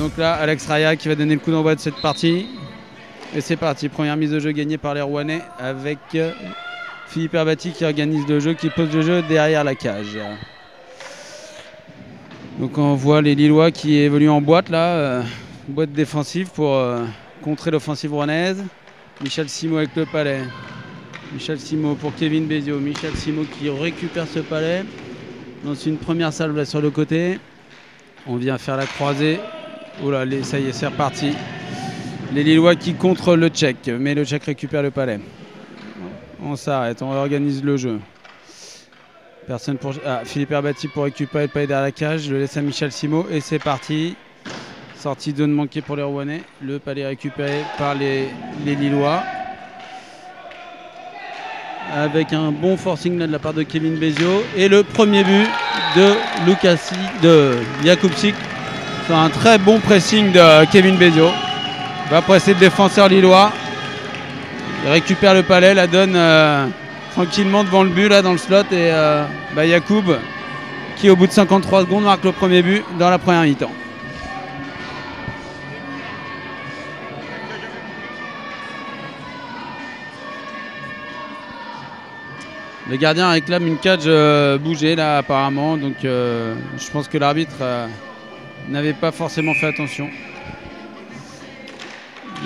Donc là, Alex Raya qui va donner le coup d'envoi de cette partie. Et c'est parti, première mise de jeu gagnée par les Rouennais avec Philippe Herbati qui organise le jeu, qui pose le jeu derrière la cage. Donc on voit les Lillois qui évoluent en boîte là, boîte défensive pour contrer l'offensive rouennaise. Michel Simot avec le palais. Michel Simot pour Kevin Béziot. Michel Simot qui récupère ce palais dans une première salve là sur le côté. On vient faire la croisée. Oh là, ça y est, c'est reparti. Les Lillois qui contrent le Tchèque, mais le Tchèque récupère le palais. On s'arrête, on réorganise le jeu. Personne pour... Philippe Herbati pour récupérer le palais derrière la cage. Je le laisse à Michel Simot et c'est parti. Sortie de manquée pour les Rouennais. Le palais récupéré par les Lillois. Avec un bon forcing là de la part de Kevin Béziot. Et le premier but de Jakubczyk. C'est un très bon pressing de Kevin Béziot. Va presser le défenseur lillois. Il récupère le palais, la donne tranquillement devant le but là dans le slot. Et Yacoub qui au bout de 53 secondes marque le premier but dans la première mi-temps. Le gardien réclame une cage bougée là apparemment. Donc je pense que l'arbitre n'avait pas forcément fait attention.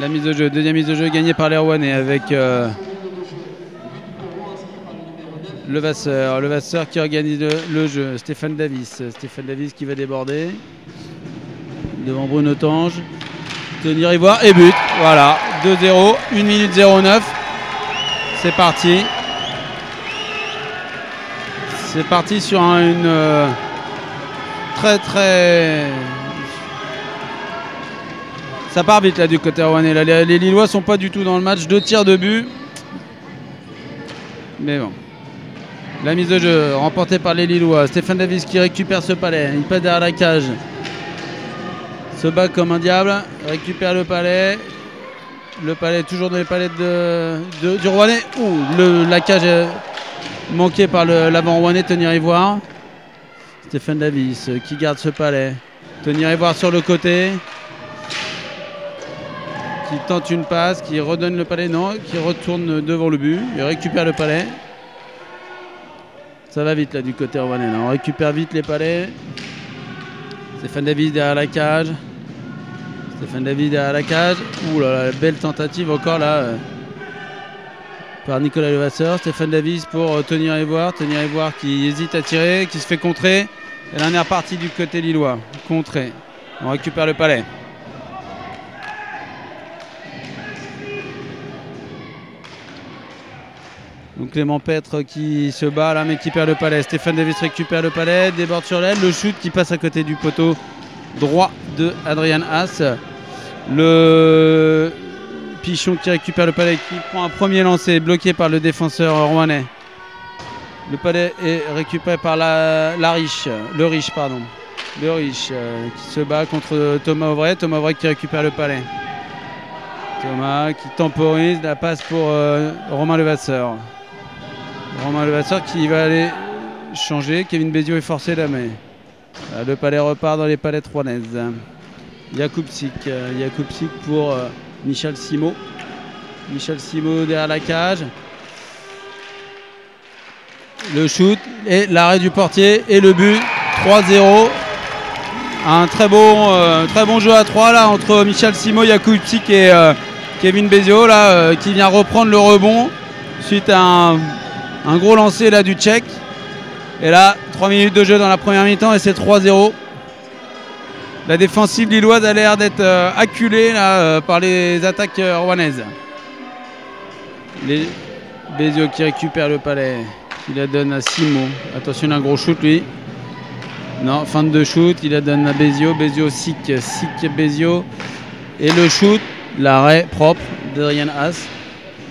La mise de jeu, deuxième mise de jeu gagnée par les Rouennais avec Levasseur qui organise le jeu. Stéphane Davis qui va déborder devant Bruno Tange. Tenir Ivoire et but. Voilà, 2-0, 1 minute 09. C'est parti. C'est parti sur une très... Ça part vite là du côté rouennais. Les Lillois sont pas du tout dans le match. 2 tirs de but. Mais bon. La mise de jeu remportée par les Lillois. Stéphane Davis qui récupère ce palais. Il passe derrière la cage. Se bat comme un diable. Récupère le palais. Le palais toujours dans les palais du Rouennais. La cage est manquée par l'avant rouennais Tenir Ivoire. Stéphane Davis qui garde ce palais. Tenir Ivoire sur le côté. Qui tente une passe, qui redonne le palais, non, qui retourne devant le but, il récupère le palais. Ça va vite là du côté rouennais, on récupère vite les palais. Stéphane Davis derrière la cage. Ouh là là, belle tentative encore là par Nicolas Levasseur. Stéphane Davis pour Tenir Ivoire qui hésite à tirer, qui se fait contrer. Et là on est reparti du côté lillois, contré. On récupère le palais. Donc Clément Petre qui se bat là mais qui perd le palais. Stéphane Davis récupère le palais, déborde sur l'aile. Le shoot qui passe à côté du poteau droit de Adrian Haas. Le Pichon qui récupère le palais, qui prend un premier lancer bloqué par le défenseur rouennais. Le palais est récupéré par le Riche qui se bat contre Thomas Auvray. Thomas Auvray qui récupère le palais. Thomas qui temporise la passe pour Romain Levasseur. Romain Levasseur qui va aller changer. Kevin Béziot est forcé là, mais le palais repart dans les palettes rouennaises. Jakubczyk pour Michel Simot. Michel Simot derrière la cage. Le shoot et l'arrêt du portier et le but. 3-0. Un très bon jeu à 3 là entre Michel Simot, Jakubczyk et Kevin Béziot là qui vient reprendre le rebond suite à un gros lancer là du Tchèque. Et là 3 minutes de jeu dans la première mi-temps et c'est 3-0. La défensive lilloise a l'air d'être acculée là, par les attaques rouennaises. Béziot qui récupère le palais, qui la donne à Simot. Attention, un gros shoot lui. Non, fin de shoot, il la donne à Béziot. Béziot, Sick, Béziot. Et le shoot, l'arrêt propre d'Adrian Haas.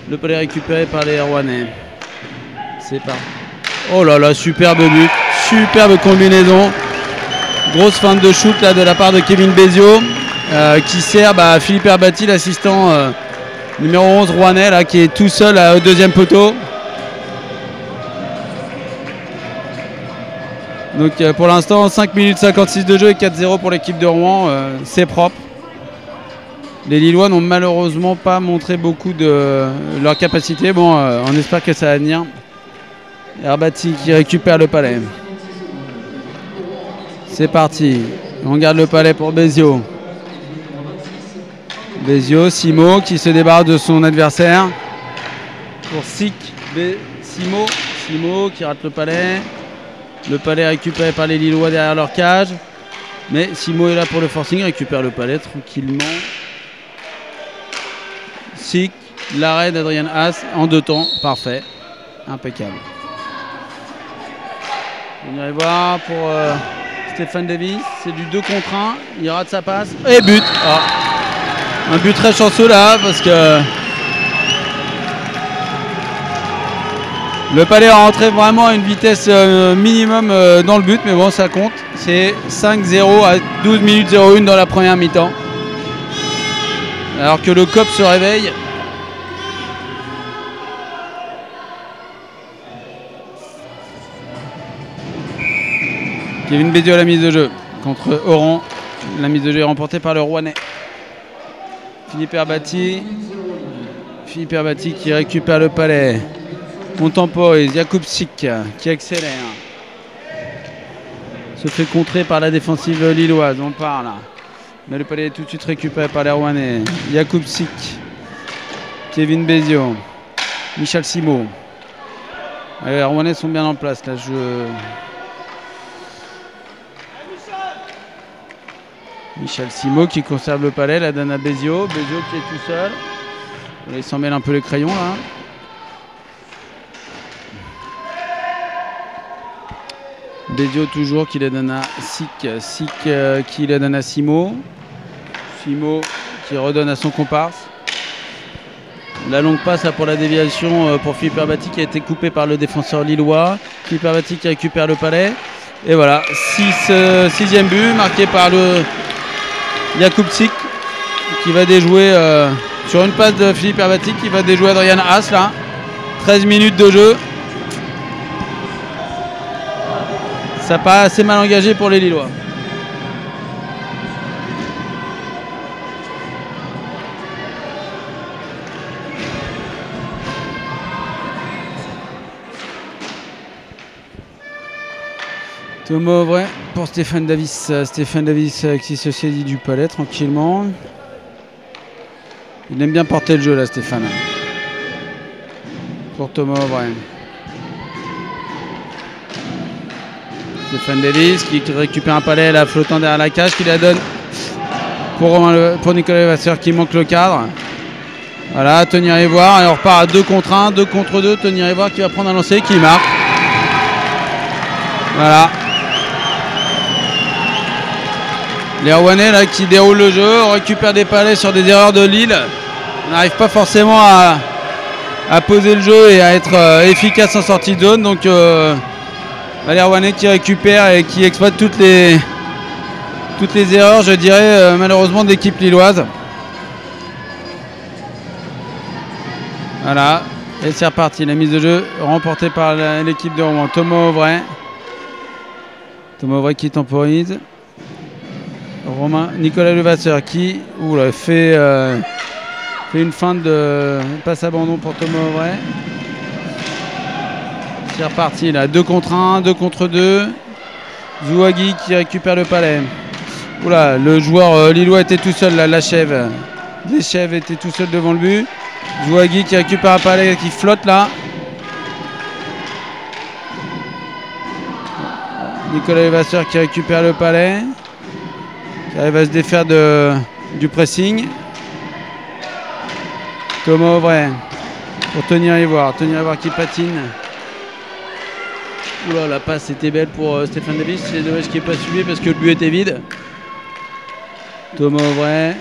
Le palais récupéré par les Rouennais. C'est parti. Oh là là, superbe but. Superbe combinaison. Grosse fin de shoot là, de la part de Kevin Béziot. Qui sert Philippe Herbati, l'assistant numéro 11 rouennais, là, qui est tout seul au deuxième poteau. Donc pour l'instant 5 minutes 56 de jeu et 4-0 pour l'équipe de Rouen, c'est propre. Les Lillois n'ont malheureusement pas montré beaucoup de leur capacité. Bon, on espère que ça va venir. Herbati qui récupère le palais. C'est parti. On garde le palais pour Bézio. Bézio, Simo qui se débarrasse de son adversaire. Pour Sic, Simo. Simo qui rate le palais. Le palais récupéré par les Lillois derrière leur cage. Mais Simo est là pour le forcing, récupère le palais tranquillement. Sic, l'arrêt d'Adrien Haas en 2 temps, parfait, impeccable. On irait voir pour Stéphane Davis, c'est du 2 contre 1, il rate sa passe et but. Un but très chanceux là parce que le palais a rentré vraiment à une vitesse minimum dans le but, mais bon ça compte. C'est 5-0 à 12 minutes 01 dans la première mi-temps. Alors que le COP se réveille. Kevin Bézio à la mise de jeu contre Oran. La mise de jeu est remportée par le Rouennais. Philippe Herbati qui récupère le palais. On temporise. Jakubczyk qui accélère. Se fait contrer par la défensive lilloise. On parle. Mais le palais est tout de suite récupéré par les Rouennais. Jakubczyk. Kevin Bézio. Michel Simo. Les Rouennais sont bien en place. Là, Michel Simo qui conserve le palais. La donne à Bézio. Bézio qui est tout seul. Il s'en mêle un peu les crayons là. Bézio toujours qui les donne à Sic. Sic qui les donne à Simo. Simo qui redonne à son comparse. La longue passe pour la déviation pour Philippe Herbati qui a été coupé par le défenseur lillois. Philippe Herbati qui récupère le palais. Et voilà, 6e but marqué par le Jakubczyk qui va déjouer sur une passe de Philippe Herbati qui va déjouer Adrien Haas là. 13 minutes de jeu. Ça paraît assez mal engagé pour les Lillois. Thomas Auvray pour Stéphane Davis. Stéphane Davis qui se saisit du palais tranquillement. Il aime bien porter le jeu là, Stéphane. Pour Thomas Auvray. Stéphane Davis qui récupère un palais là, flottant derrière la cage, qui la donne pour Nicolas Levasseur qui manque le cadre. Voilà, Tony Rivoire, et on repart à 2 contre 1, 2 contre 2. Tony Rivoire qui va prendre un lancer, qui marque. Voilà. Les Rouennais là qui déroulent le jeu, on récupère des palais sur des erreurs de Lille. On n'arrive pas forcément à poser le jeu et à être efficace en sortie de zone. Donc les Rouennais qui récupèrent et qui exploitent toutes les erreurs, je dirais, malheureusement, de l'équipe lilloise. Voilà, et c'est reparti. La mise de jeu remportée par l'équipe de Rouen. Thomas Auvray. Thomas Auvray qui temporise. Nicolas Levasseur qui fait une feinte de passe abandon pour Thomas Auvray. C'est reparti là, 2 contre 1, 2 contre 2. Zouagui qui récupère le palais. Oula, le joueur lillois était tout seul là, Lachève. Lachève était tout seul devant le but. Zouagui qui récupère un palais qui flotte là. Nicolas Levasseur qui récupère le palais. Qui arrive à se défaire du pressing. Thomas Auvray pour Tony Rivoire. Tony Rivoire qui patine. Oula, la passe était belle pour Stéphane Davis. C'est dommage qu'il n'ait pas suivi parce que le but était vide. Thomas Auvray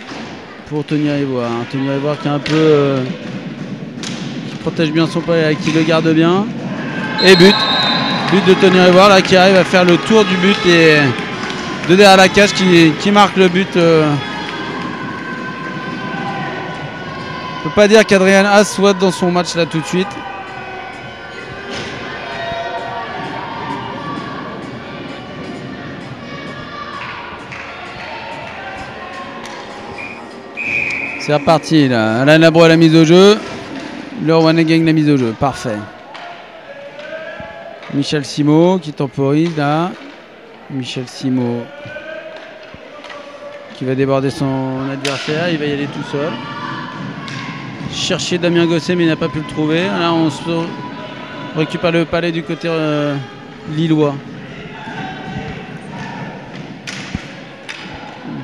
pour Tony Rivoire. Tony Rivoire qui est un peu qui protège bien son palais, qui le garde bien. Et but. But de Tony Rivoire là, qui arrive à faire le tour du but et de derrière la cage qui marque le but. On ne peut pas dire qu'Adrien Haas soit dans son match là tout de suite. C'est reparti là. Alain Labreux à la mise au jeu. Le Rouennais gagne la mise au jeu. Parfait. Michel Simot qui temporise là. Michel Simot qui va déborder son adversaire. Il va y aller tout seul. Chercher Damien Gosset mais il n'a pas pu le trouver. Là on se récupère le palais du côté lillois.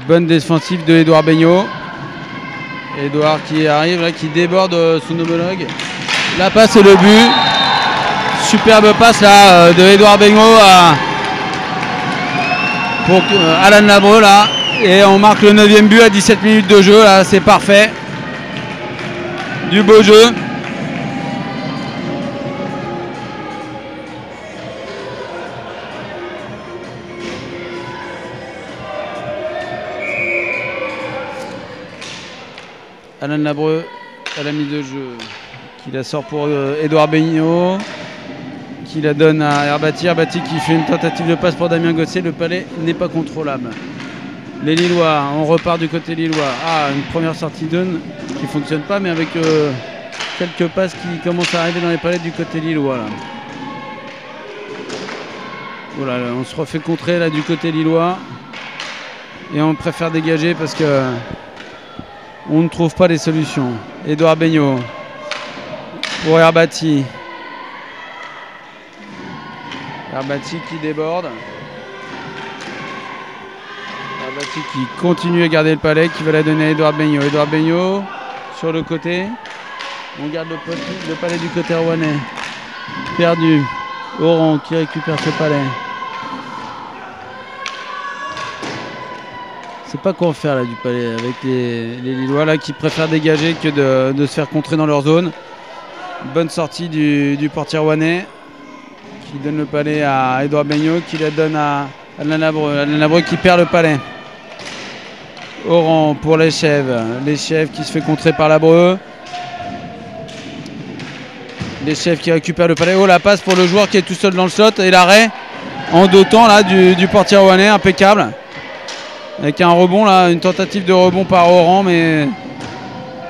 Bonne défensive de Édouard Beignot. Édouard qui arrive là, qui déborde son homologue. La passe et le but. Superbe passe là de Édouard Beignot pour Alain Labreux là. Et on marque le 9e but à 17 minutes de jeu là, c'est parfait. Du beau jeu. Alain Labreux à la mise de jeu, qui la sort pour Édouard Beignot, qui la donne à Herbati. Herbati qui fait une tentative de passe pour Damien Gosset. Le palais n'est pas contrôlable. Les Lillois, on repart du côté lillois. Ah, une première sortie d'Eun qui ne fonctionne pas, mais avec quelques passes qui commencent à arriver dans les palais du côté lillois. Là. Voilà, on se refait contrer là du côté lillois. Et on préfère dégager parce que on ne trouve pas les solutions. Édouard Beignot pour Herbati. Herbati qui déborde. Herbati qui continue à garder le palais, qui va la donner à Édouard Beignot. Édouard Beignot sur le côté. On garde le palais du côté rouennais. Perdu. Oran qui récupère ce palais. C'est pas quoi faire là du palais avec les Lillois là qui préfèrent dégager que de se faire contrer dans leur zone. Bonne sortie du portier rouennais qui donne le palais à Édouard Beignot, qui la donne à Alain Labreux. Alain Labreux qui perd le palais. Oran pour l'Échève. L'Échève qui se fait contrer par Labreux. L'Échève qui récupère le palais. Oh, la passe pour le joueur qui est tout seul dans le slot. Et l'arrêt en deux temps là, du portier rouennais, impeccable. Avec un rebond là, une tentative de rebond par Oran, mais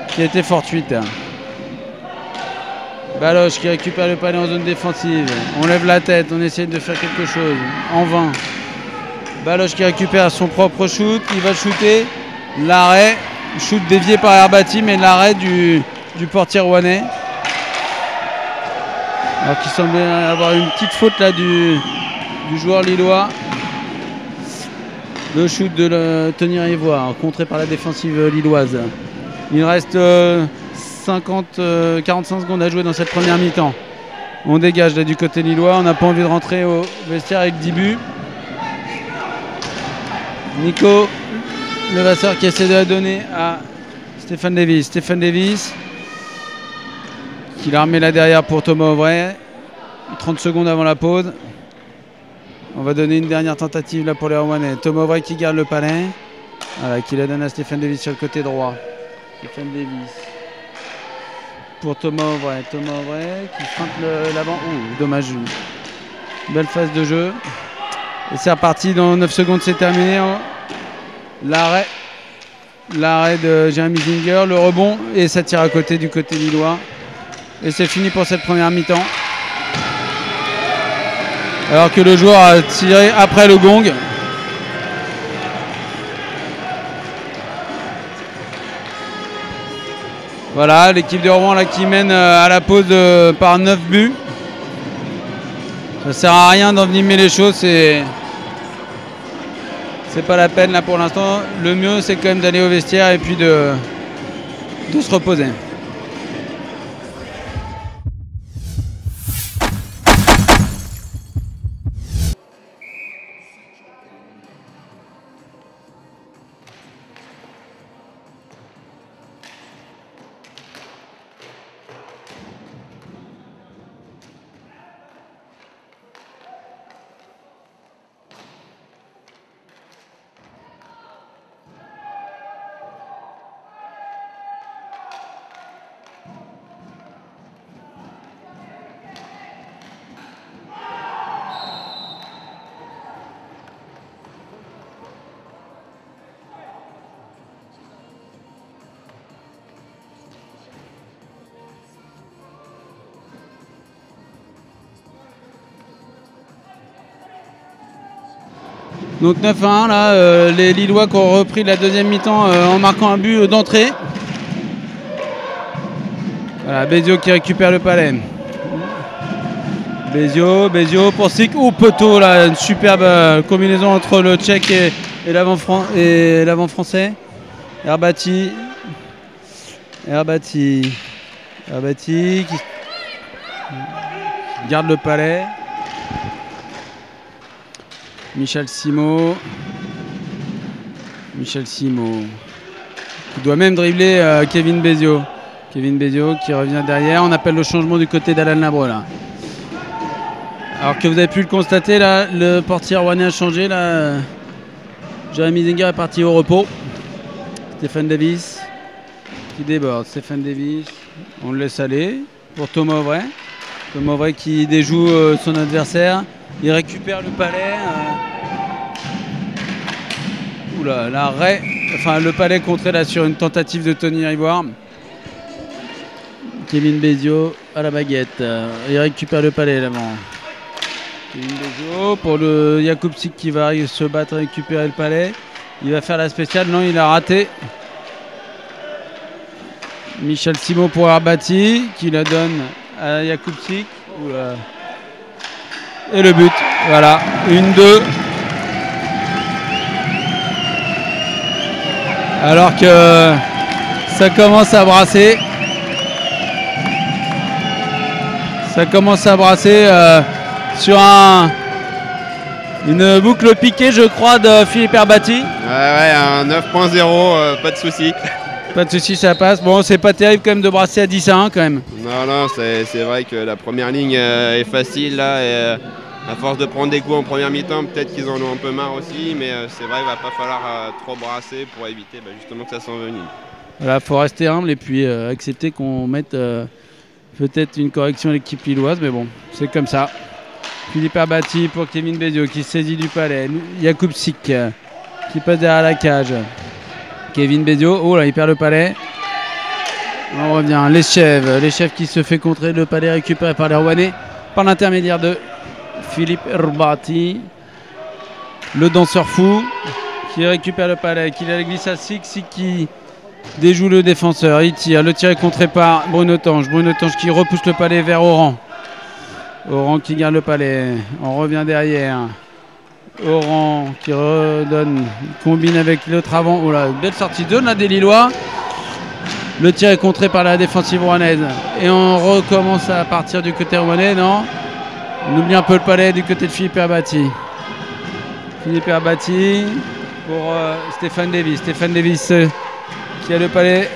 qui a été fortuite. Baloche qui récupère le palais en zone défensive. On lève la tête, on essaie de faire quelque chose. En vain. Baloche qui récupère son propre shoot. Il va shooter. L'arrêt. Shoot dévié par Herbati, mais l'arrêt du portier rouennais. Alors qu'il semblait avoir une petite faute là du joueur lillois. Le shoot de Tony Ivoire, contré par la défensive lilloise. Il reste 45 secondes à jouer dans cette première mi-temps. On dégage là du côté lillois. On n'a pas envie de rentrer au vestiaire avec 10 buts. Nico Levasseur qui essaie de la donner à Stéphane Davis. Stéphane Davis qui la remet là derrière pour Thomas Auvray. 30 secondes avant la pause. On va donner une dernière tentative là pour les Rouennais. Thomas Auvray qui garde le palais. Voilà, qui la donne à Stéphane Davis sur le côté droit. Stéphane Davis. Pour Thomas Auvray. Thomas Auvray qui feinte l'avant. Ouh, dommage. Belle phase de jeu. Et c'est reparti dans 9 secondes, c'est terminé. L'arrêt de Jérémy Zinger, le rebond. Et ça tire à côté du côté lillois. Et c'est fini pour cette première mi-temps. Alors que le joueur a tiré après le gong. Voilà, l'équipe de Rouen là, qui mène à la pause par 9 buts. Ça sert à rien d'envenimer les choses, c'est pas la peine là pour l'instant. Le mieux c'est quand même d'aller au vestiaire et puis de se reposer. Donc 9-1 là, les Lillois qui ont repris la deuxième mi-temps en marquant un but d'entrée. Voilà, Bézio qui récupère le palais. Bézio pour Sik. Oh, poteau là, une superbe combinaison entre le Tchèque et l'avant français. Herbati qui garde le palais. Michel Simo qui doit même dribbler Kevin Bézio. Kevin Bézio qui revient derrière. On appelle le changement du côté d'Alan Labre là. Alors que vous avez pu le constater là, le portier rouennais a changé là. Jérémy Zinger est parti au repos. Stéphane Davis qui déborde. Stéphane Davis, on le laisse aller pour Thomas Auvray. Thomas Auvray qui déjoue son adversaire. Il récupère le palais. Oula, l'arrêt. Enfin, le palais contré là sur une tentative de Tony Rivoire. Kevin Bézio à la baguette. Il récupère le palais l'avant. Kevin Bézio pour le Jakubczyk qui va se battre, récupérer le palais. Il va faire la spéciale. Non, il a raté. Michel Simo pour Herbati qui la donne à Jakubczyk. Oula. Et le but. Voilà. 1-2. Alors que ça commence à brasser. Ça commence à brasser sur une boucle piquée, je crois, de Philippe Herbati. Ouais, un 9.0, pas de souci. Pas de souci, ça passe. Bon, c'est pas terrible quand même de brasser à 10-1 quand même. Non, c'est vrai que la première ligne est facile là. Et, à force de prendre des coups en première mi-temps, peut-être qu'ils en ont un peu marre aussi. Mais c'est vrai qu'il va pas falloir trop brasser pour éviter justement que ça s'envenime. Voilà, faut rester humble et puis accepter qu'on mette peut-être une correction à l'équipe lilloise. Mais bon, c'est comme ça. Philippe Herbati pour Kevin Bézio qui saisit du palais. Jakubczyk qui passe derrière la cage. Kevin Bézio, oh là il perd le palais. On revient, les chefs qui se fait contrer, le palais récupéré par les Rouennais par l'intermédiaire de Philippe Herbati. Le danseur fou qui récupère le palais, qui la glisse à Sik qui déjoue le défenseur, il tire, le tir est contré par Bruno Tange qui repousse le palais vers Oran qui garde le palais, on revient derrière. Oran qui redonne, combine avec l'autre avant. Oh là, belle sortie de zone là des Lillois. Le tir est contré par la défensive rouennaise. Et on recommence à partir du côté rouennais, non? On oublie un peu le palais du côté de Philippe Herbati. Philippe Herbati pour Stéphane Davis. Stéphane Davis qui a le palais.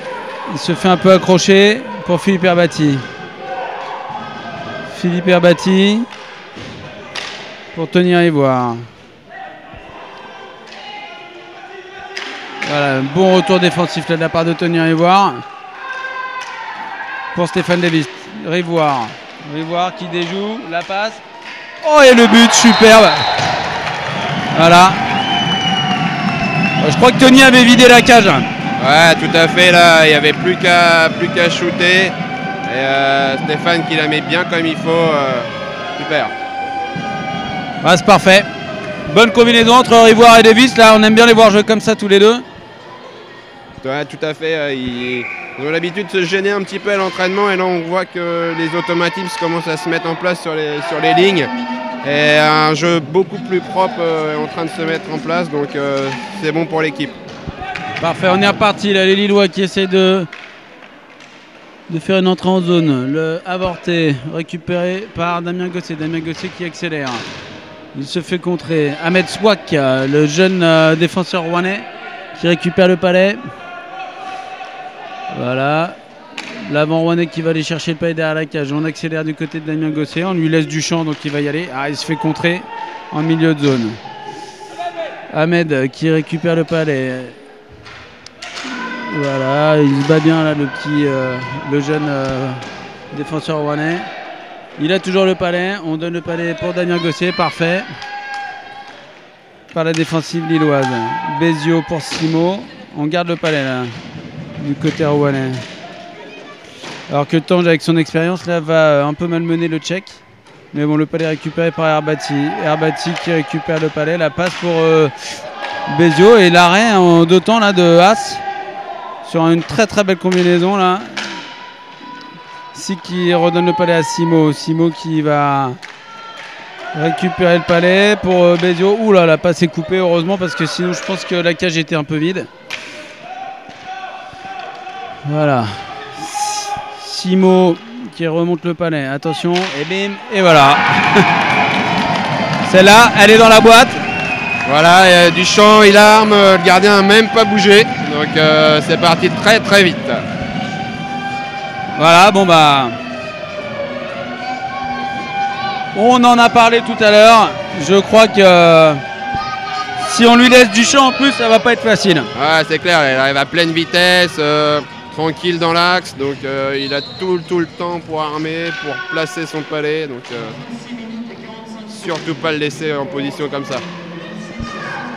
Il se fait un peu accrocher pour Philippe Herbati. Philippe Herbati pour Tony Rivoire. Voilà, un bon retour défensif là de la part de Tony Rivoire. Pour Stéphane Davis. Rivoire qui déjoue, la passe. Oh, et le but, superbe. Voilà. Je crois que Tony avait vidé la cage. Ouais, tout à fait, là, il n'y avait plus qu'à shooter. Et Stéphane qui la met bien comme il faut. Super. Ouais, c'est parfait. Bonne combinaison entre Rivoire et Davis. Là, on aime bien les voir jouer comme ça tous les deux. Ouais, tout à fait. Ils ont l'habitude de se gêner un petit peu à l'entraînement. Et là, on voit que les automatismes commencent à se mettre en place sur les lignes. Et un jeu beaucoup plus propre est en train de se mettre en place. Donc, c'est bon pour l'équipe. Parfait, on est reparti. Là, les Lillois qui essaient de faire une entrée en zone. Le avorté, récupéré par Damien Gosset. Damien Gosset qui accélère. Il se fait contrer. Ahmed Swak, le jeune défenseur rouennais, qui récupère le palais. Voilà. L'avant rouennais qui va aller chercher le palais derrière la cage. On accélère du côté de Damien Gosset. On lui laisse du champ, donc il va y aller. Ah, il se fait contrer en milieu de zone. Ahmed qui récupère le palais. Voilà, il se bat bien là, le jeune défenseur rouennais. Il a toujours le palais. On donne le palais pour Damien Gosset. Parfait. Par la défensive lilloise. Bézio pour Simo. On garde le palais là, du côté rouennais. Alors que Tange, avec son expérience, là, va un peu malmener le Tchèque. Mais bon, le palais récupéré par Herbati. Herbati qui récupère le palais. La passe pour Bézio. Et l'arrêt en 2 temps là, de As. Sur une très très belle combinaison là. Si qui redonne le palais à Simo. Simo qui va récupérer le palais pour Bézio. Ouh là, la passe est coupée heureusement parce que sinon je pense que la cage était un peu vide. Voilà. Simo qui remonte le palais. Attention. Et bim. Et voilà. Celle-là, elle est dans la boîte. Voilà, Duchamp, il arme. Le gardien n'a même pas bougé. Donc c'est parti très très vite. Voilà, bon bah. On en a parlé tout à l'heure. Je crois que si on lui laisse du champ en plus, ça va pas être facile. Ouais, c'est clair, il arrive à pleine vitesse, tranquille dans l'axe. Donc il a tout le temps pour armer, pour placer son palais. Donc surtout pas le laisser en position comme ça.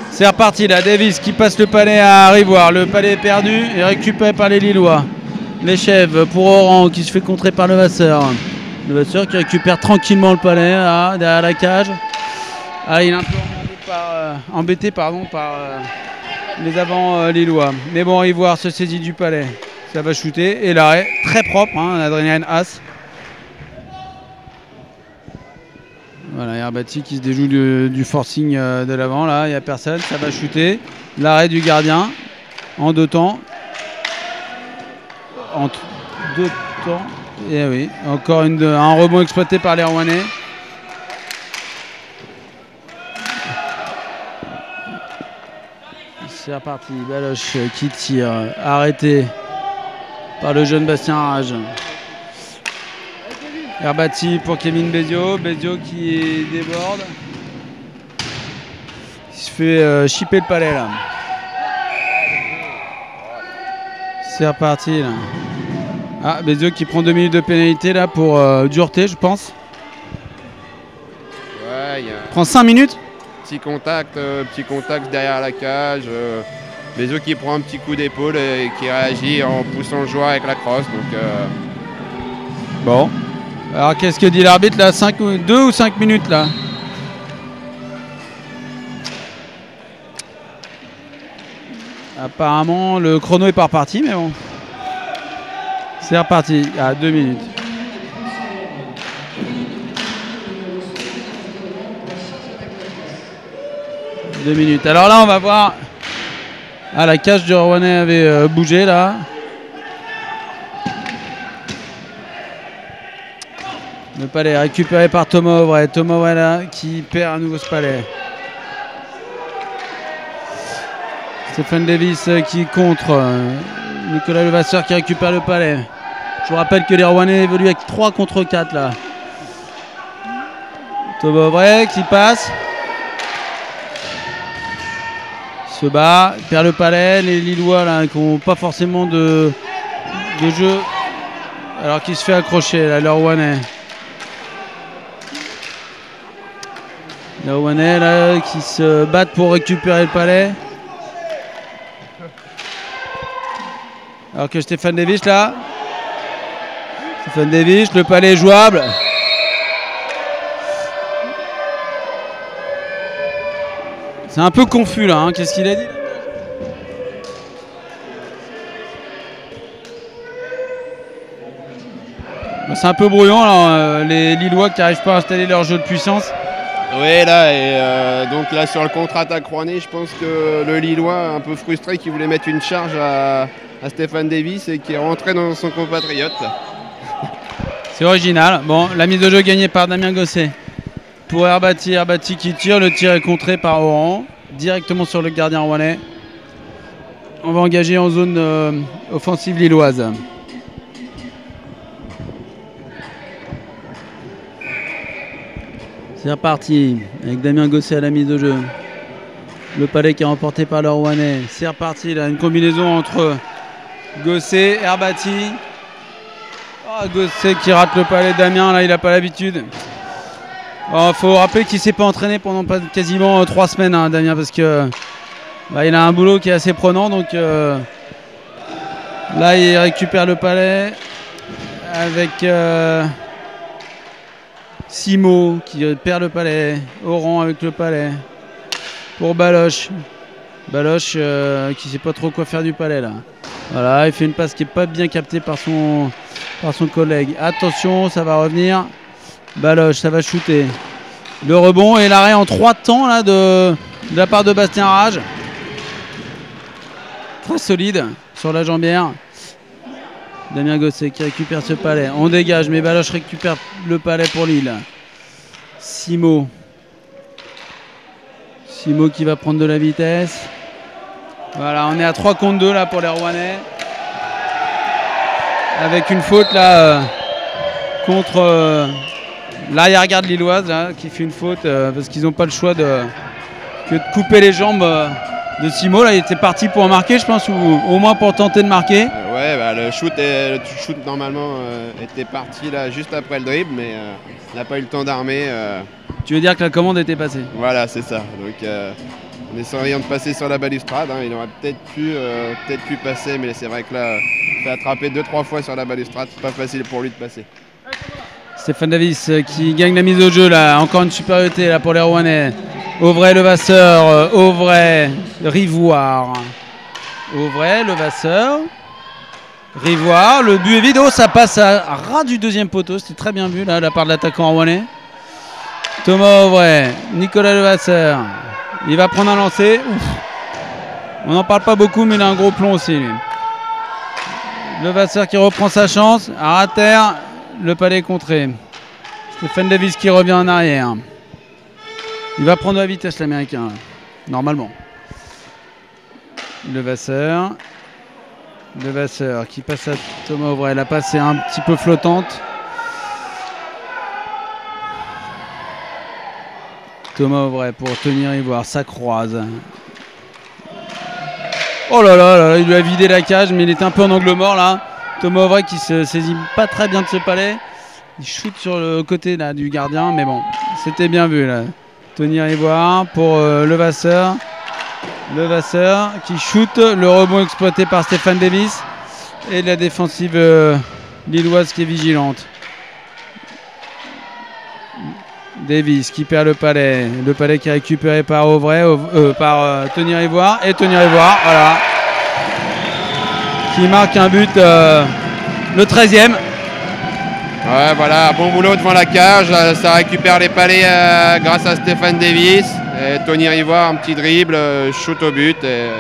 C'est reparti là, Davis qui passe le palais à Rivoire. Le palais est perdu et récupéré par les Lillois. L'Échève pour Oran qui se fait contrer par Levasseur. Levasseur qui récupère tranquillement le palais là, derrière la cage. Ah, il est un peu embêté par les avants lillois. Mais bon, Rivoire se saisit du palais. Ça va shooter. Et l'arrêt très propre, hein, Adrien As. Voilà, Herbati qui se déjoue du forcing de l'avant. Là, il n'y a personne. Ça va shooter. L'arrêt du gardien en 2 temps. En 2 temps. Et oui, encore un rebond exploité par les Rouennais. C'est reparti. Baloche qui tire. Arrêté par le jeune Bastien Rage. Herbati pour Kevin Bézio. Bézio qui déborde. Il se fait chipper le palais là. C'est reparti là. Ah, Bézio qui prend 2 minutes de pénalité là pour dureté, je pense. Ouais, prend 5 minutes. Petit contact derrière la cage. Bézio qui prend un petit coup d'épaule et qui réagit en poussant le joueur avec la crosse. Donc, Bon. Alors qu'est-ce que dit l'arbitre là, 2 ou 5 minutes là? Apparemment le chrono est pas reparti, mais bon. C'est reparti à 2 minutes. Alors là on va voir. Ah, la cage de Rouennais avait bougé là. Le palais récupéré par Thomas Auvray. Thomas Auvray là qui perd à nouveau ce palais. Stéphane Davis qui contre. Nicolas Levasseur qui récupère le palais. Je vous rappelle que les Rouennais évoluent avec 3 contre 4 là. Thomas Auvray qui passe. Se bat, perd le palais. Les Lillois là qui n'ont pas forcément de jeu. Alors qu'il se fait accrocher là, le Rouennais. Les Rouennais là qui se battent pour récupérer le palais. Alors que Stéphane Davis là. Stéphane Davis, le palais est jouable. C'est un peu confus là, hein. Qu'est-ce qu'il a dit? C'est un peu brouillon là, les Lillois qui n'arrivent pas à installer leur jeu de puissance. Oui, là, et donc là sur le contre-attaque Rouennais, je pense que le Lillois, un peu frustré, qui voulait mettre une charge à Stéphane Davis et qui est rentré dans son compatriote. C'est original. Bon, la mise de jeu gagnée par Damien Gosset. Pour Herbati, Herbati qui tire, le tir est contré par Oran, directement sur le gardien rouennais. On va engager en zone offensive lilloise. C'est reparti avec Damien Gosset à la mise de jeu. Le palais qui est remporté par le Rouennais. C'est reparti là, une combinaison entre Gosset, Herbati. Oh, Gosset qui rate le palais. Damien là, il n'a pas l'habitude. Il faut rappeler qu'il ne s'est pas entraîné pendant quasiment 3 semaines, hein, Damien, parce que il a un boulot qui est assez prenant. Donc là, il récupère le palais avec Simo qui perd le palais. Oran avec le palais. Pour Baloche. Baloche qui sait pas trop quoi faire du palais là. Voilà, il fait une passe qui est pas bien captée par son collègue. Attention, ça va revenir. Baloche, ça va shooter. Le rebond et l'arrêt en 3 temps là de la part de Bastien Rage. Très solide sur la jambière. Damien Gosset qui récupère ce palais. On dégage, mais Baloche récupère le palais pour Lille. Simo. Simo qui va prendre de la vitesse. Voilà, on est à 3 contre 2 là pour les Rouennais. Avec une faute là contre l'arrière-garde lilloise là, qui fait une faute parce qu'ils n'ont pas le choix que de couper les jambes de Simo. Là, il était parti pour en marquer, je pense, ou au moins pour tenter de marquer. Ouais, bah, le shoot normalement était parti là juste après le dribble, mais on n'a pas eu le temps d'armer. Tu veux dire que la commande était passée? Voilà, c'est ça. Donc en essayant de passer sur la balustrade, hein, il aurait peut-être pu passer, mais c'est vrai que là, il fait attraper 2-3 fois sur la balustrade, c'est pas facile pour lui de passer. Stéphane Davis qui gagne la mise au jeu là, encore une supériorité là pour les Rouennais. Auvray, Levasseur, Auvray, Rivoire. Auvray, Levasseur, Rivoire. Le but est vide. Oh, ça passe à ras du deuxième poteau. C'était très bien vu là, de la part de l'attaquant rouennais. Thomas Auvray, Nicolas Levasseur. Il va prendre un lancer. Ouf. On n'en parle pas beaucoup, mais il a un gros plomb aussi. Lui. Levasseur qui reprend sa chance. À terre, le palais contré. Stéphane Davis qui revient en arrière. Il va prendre de la vitesse l'américain, normalement. Levasseur qui passe à Thomas Auvray. La passe est un petit peu flottante. Thomas Auvray pour tenir Ivoire, ça croise. Oh là là, il lui a vidé la cage, mais il est un peu en angle mort là. Thomas Auvray qui se saisit pas très bien de ce palais. Il shoot sur le côté là, du gardien, mais bon, c'était bien vu là. Tenir Ivoire pour Levasseur. Levasseur qui shoot, le rebond exploité par Stéphane Davis. Et la défensive lilloise qui est vigilante. Davis qui perd le palais qui est récupéré par Auvray, par Tenir Ivoire. Et Tenir Ivoire, voilà. Qui marque un but, le 13e. Ouais, voilà, bon boulot devant la cage, ça récupère les palais grâce à Stéphane Davis. Et Tony Rivoire, un petit dribble, shoot au but et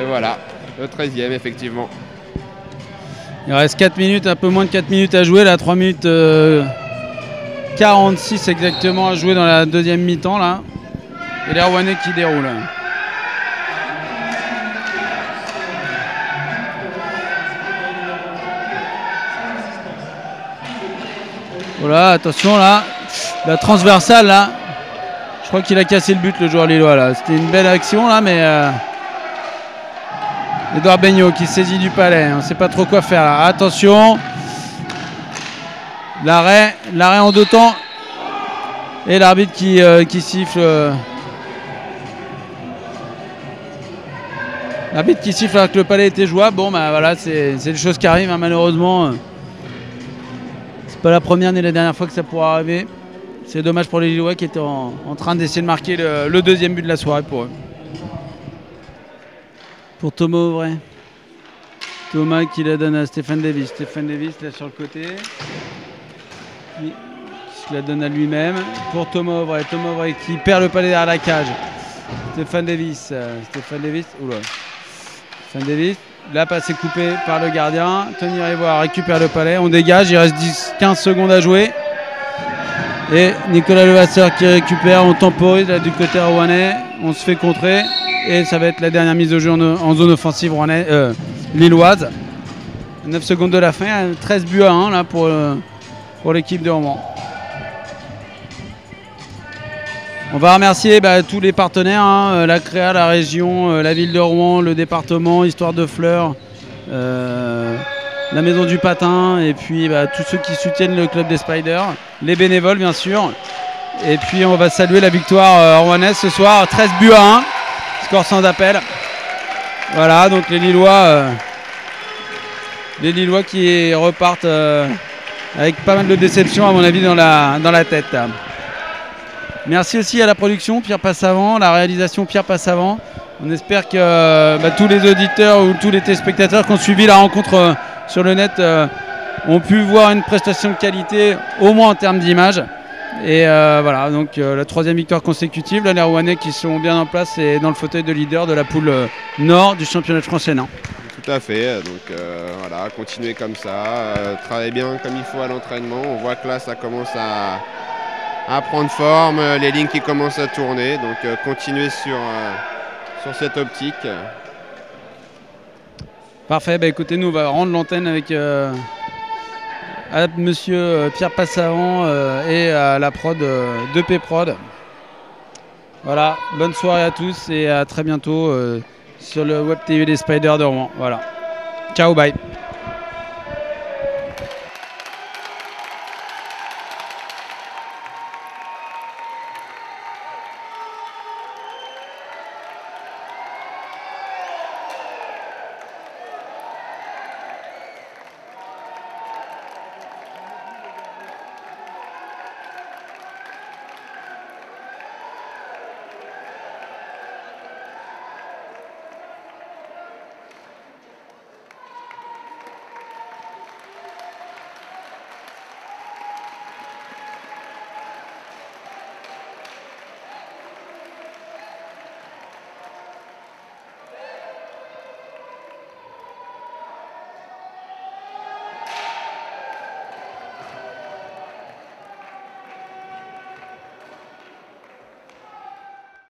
voilà, le 13e effectivement. Il reste 4 minutes, un peu moins de 4 minutes à jouer, là 3 minutes 46 exactement à jouer dans la deuxième mi-temps là. Et les Rouennais qui déroulent. Voilà, attention là, la transversale là. Je crois qu'il a cassé le but le joueur lillois là. C'était une belle action là, mais Edouard Beignot qui saisit du palais. On ne sait pas trop quoi faire là. Attention. L'arrêt en 2 temps. Et l'arbitre qui siffle. L'arbitre qui siffle alors que le palais était jouable. Bon bah voilà, c'est des choses qui arrivent hein, malheureusement. C'est pas la première ni la dernière fois que ça pourra arriver. C'est dommage pour les Lillois qui étaient en train d'essayer de marquer le deuxième but de la soirée pour eux. Pour Thomas Auvray. Thomas qui la donne à Stéphane Davis. Stéphane Davis là sur le côté. Qui se la donne à lui-même. Pour Thomas Auvray. Thomas Auvray qui perd le palais derrière la cage. Stéphane Davis. Oula. Stéphane Davis. La passe est coupée par le gardien. Tenir Ivoire récupère le palais. On dégage. Il reste 15 secondes à jouer. Et Nicolas Levasseur qui récupère, on temporise là, du côté rouennais, on se fait contrer et ça va être la dernière mise au jeu en zone offensive lilloise. 9 secondes de la fin, 13 buts à 1 là, pour l'équipe de Rouen. On va remercier tous les partenaires, hein, la Créa, la région, la ville de Rouen, le département, Histoire de Fleurs, la Maison du Patin et puis tous ceux qui soutiennent le club des Spiders, les bénévoles bien sûr. Et puis on va saluer la victoire rouennaise ce soir, 13 buts à 1, score sans appel. Voilà, donc les Lillois qui repartent avec pas mal de déceptions à mon avis dans la tête. Merci aussi à la production Pierre Passavant, la réalisation Pierre Passavant. On espère que tous les auditeurs ou tous les téléspectateurs qui ont suivi la rencontre sur le net ont pu voir une prestation de qualité, au moins en termes d'image. Et voilà, donc la 3e victoire consécutive, là, les Rouennais qui sont bien en place et dans le fauteuil de leader de la poule nord du championnat de France N1. Tout à fait, donc voilà, continuer comme ça, travailler bien comme il faut à l'entraînement. On voit que là ça commence à prendre forme, les lignes qui commencent à tourner, donc continuer sur cette optique. Parfait, écoutez, nous on va rendre l'antenne avec à monsieur Pierre Passavant et à la prod de P-Prod. Voilà, bonne soirée à tous et à très bientôt sur le Web TV des Spiders de Rouen. Voilà. Ciao, bye.